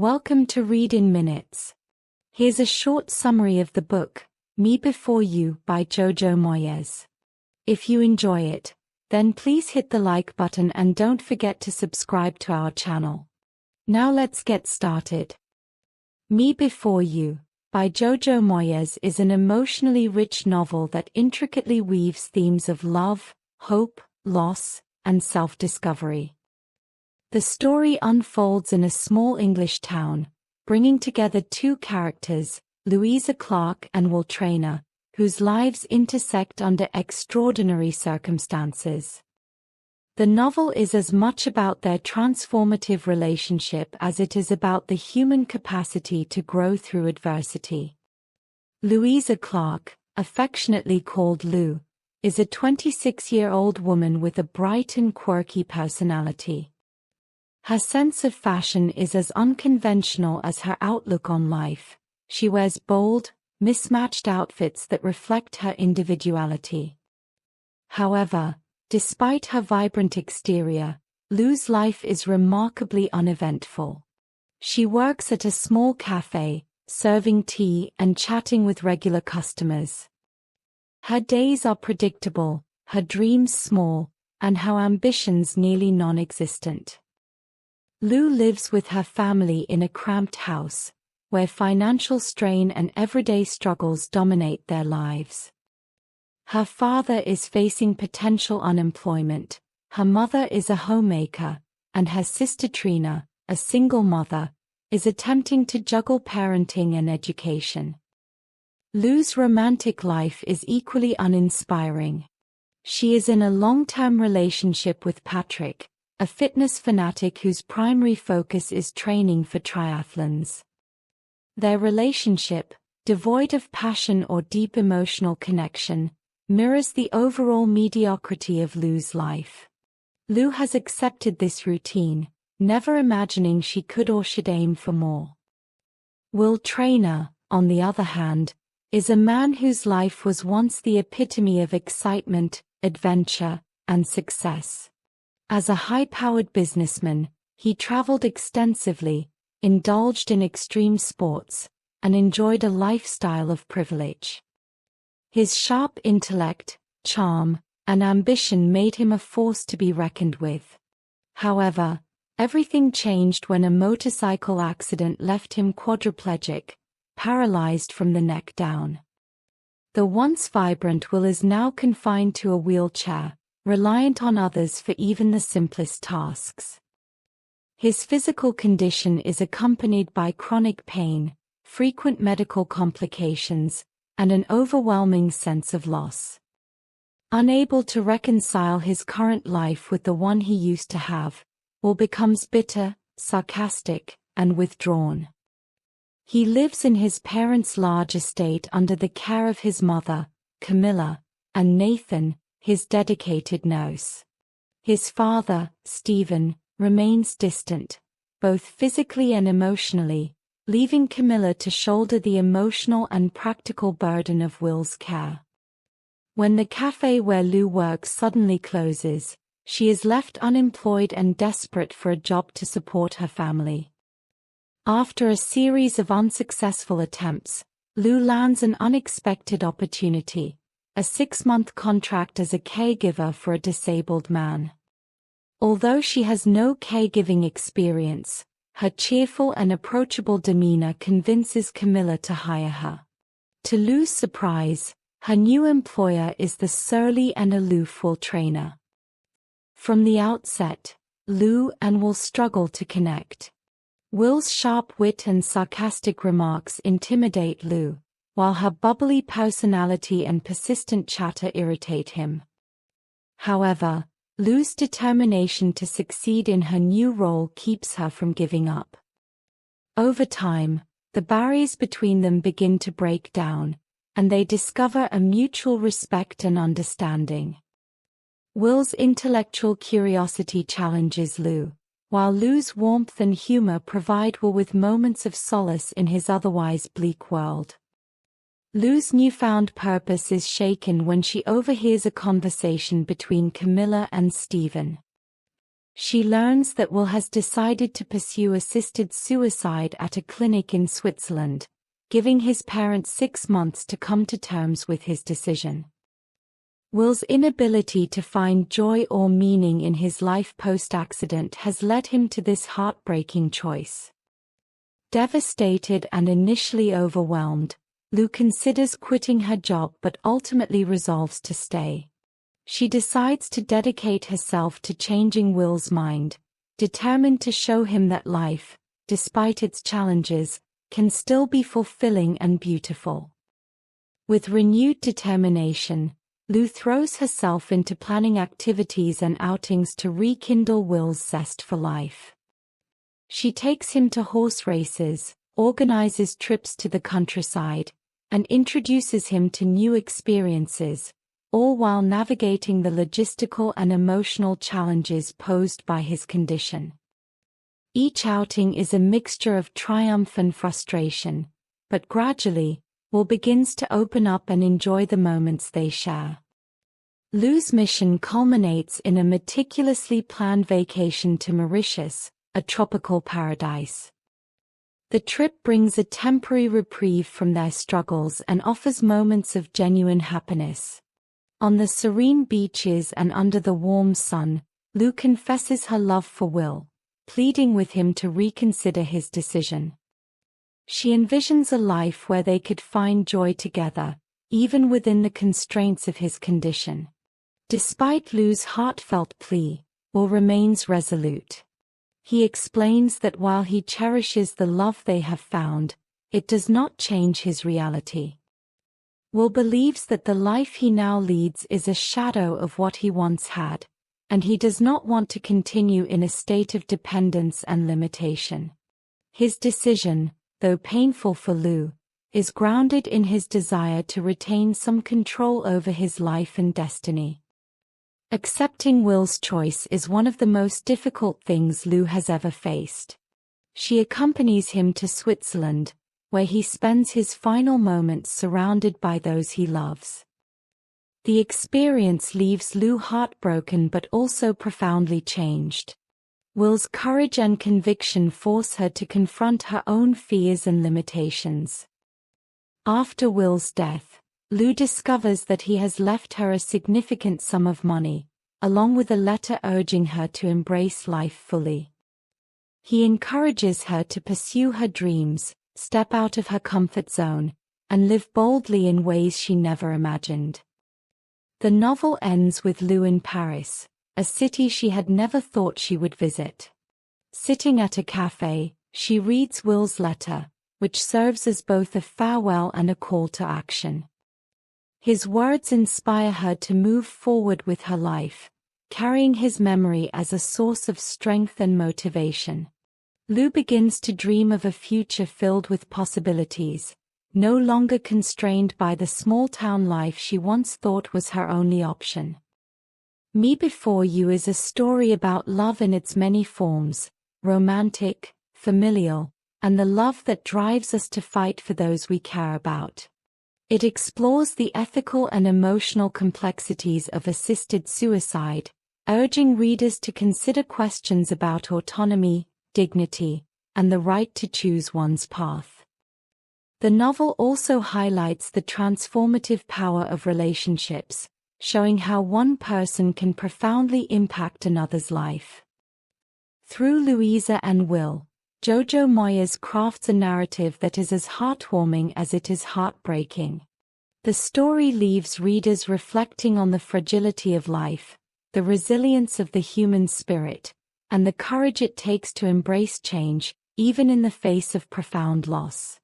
Welcome to Read in Minutes. Here's a short summary of the book, Me Before You by Jojo Moyes. If you enjoy it, then please hit the like button and don't forget to subscribe to our channel. Now let's get started. Me Before You by Jojo Moyes is an emotionally rich novel that intricately weaves themes of love, hope, loss, and self-discovery. The story unfolds in a small English town, bringing together two characters, Louisa and Will Traynor, whose lives intersect under extraordinary circumstances. The novel is as much about their transformative relationship as it is about the human capacity to grow through adversity. Louisa Clark, affectionately called Lou, is a 26-year-old woman with a bright and quirky personality. Her sense of fashion is as unconventional as her outlook on life. She wears bold, mismatched outfits that reflect her individuality. However, despite her vibrant exterior, Lou's life is remarkably uneventful. She works at a small cafe, serving tea and chatting with regular customers. Her days are predictable, her dreams small, and her ambitions nearly non-existent. Lou lives with her family in a cramped house, where financial strain and everyday struggles dominate their lives. Her father is facing potential unemployment, her mother is a homemaker, and her sister Traynor, a single mother, is attempting to juggle parenting and education. Lou's romantic life is equally uninspiring. She is in a long-term relationship with Patrick, a fitness fanatic whose primary focus is training for triathlons. Their relationship, devoid of passion or deep emotional connection, mirrors the overall mediocrity of Lou's life. Lou has accepted this routine, never imagining she could or should aim for more. Will Traynor, on the other hand, is a man whose life was once the epitome of excitement, adventure, and success. As a high-powered businessman, he traveled extensively, indulged in extreme sports, and enjoyed a lifestyle of privilege. His sharp intellect, charm, and ambition made him a force to be reckoned with. However, everything changed when a motorcycle accident left him quadriplegic, paralyzed from the neck down. The once vibrant Will is now confined to a wheelchair, reliant on others for even the simplest tasks. His physical condition is accompanied by chronic pain, frequent medical complications, and an overwhelming sense of loss. Unable to reconcile his current life with the one he used to have, Will becomes bitter, sarcastic, and withdrawn. He lives in his parents' large estate under the care of his mother, Camilla, and Nathan, his dedicated nurse. His father, Stephen, remains distant, both physically and emotionally, leaving Camilla to shoulder the emotional and practical burden of Will's care. When the cafe where Lou works suddenly closes, she is left unemployed and desperate for a job to support her family. After a series of unsuccessful attempts, Lou lands an unexpected opportunity, a 6-month contract as a caregiver for a disabled man. Although she has no caregiving experience, her cheerful and approachable demeanor convinces Camilla to hire her. To Lou's surprise, her new employer is the surly and aloof Will Traynor. From the outset, Lou and Will struggle to connect. Will's sharp wit and sarcastic remarks intimidate Lou, while her bubbly personality and persistent chatter irritate him. However, Lou's determination to succeed in her new role keeps her from giving up. Over time, the barriers between them begin to break down, and they discover a mutual respect and understanding. Will's intellectual curiosity challenges Lou, while Lou's warmth and humor provide Will with moments of solace in his otherwise bleak world. Lou's newfound purpose is shaken when she overhears a conversation between Camilla and Stephen. She learns that Will has decided to pursue assisted suicide at a clinic in Switzerland, giving his parents 6 months to come to terms with his decision. Will's inability to find joy or meaning in his life post-accident has led him to this heartbreaking choice. Devastated and initially overwhelmed, Lou considers quitting her job but ultimately resolves to stay. She decides to dedicate herself to changing Will's mind, determined to show him that life, despite its challenges, can still be fulfilling and beautiful. With renewed determination, Lou throws herself into planning activities and outings to rekindle Will's zest for life. She takes him to horse races, organizes trips to the countryside, and introduces him to new experiences, all while navigating the logistical and emotional challenges posed by his condition. Each outing is a mixture of triumph and frustration, but gradually, Will begins to open up and enjoy the moments they share. Lou's mission culminates in a meticulously planned vacation to Mauritius, a tropical paradise. The trip brings a temporary reprieve from their struggles and offers moments of genuine happiness. On the serene beaches and under the warm sun, Lou confesses her love for Will, pleading with him to reconsider his decision. She envisions a life where they could find joy together, even within the constraints of his condition. Despite Lou's heartfelt plea, Will remains resolute. He explains that while he cherishes the love they have found, it does not change his reality. Will believes that the life he now leads is a shadow of what he once had, and he does not want to continue in a state of dependence and limitation. His decision, though painful for Lou, is grounded in his desire to retain some control over his life and destiny. Accepting Will's choice is one of the most difficult things Lou has ever faced. She accompanies him to Switzerland, where he spends his final moments surrounded by those he loves. The experience leaves Lou heartbroken but also profoundly changed. Will's courage and conviction force her to confront her own fears and limitations. After Will's death, Lou discovers that he has left her a significant sum of money, along with a letter urging her to embrace life fully. He encourages her to pursue her dreams, step out of her comfort zone, and live boldly in ways she never imagined. The novel ends with Lou in Paris, a city she had never thought she would visit. Sitting at a cafe, she reads Will's letter, which serves as both a farewell and a call to action. His words inspire her to move forward with her life, carrying his memory as a source of strength and motivation. Lou begins to dream of a future filled with possibilities, no longer constrained by the small-town life she once thought was her only option. Me Before You is a story about love in its many forms, romantic, familial, and the love that drives us to fight for those we care about. It explores the ethical and emotional complexities of assisted suicide, urging readers to consider questions about autonomy, dignity, and the right to choose one's path. The novel also highlights the transformative power of relationships, showing how one person can profoundly impact another's life. Through Louisa and Will, Jojo Moyes crafts a narrative that is as heartwarming as it is heartbreaking. The story leaves readers reflecting on the fragility of life, the resilience of the human spirit, and the courage it takes to embrace change, even in the face of profound loss.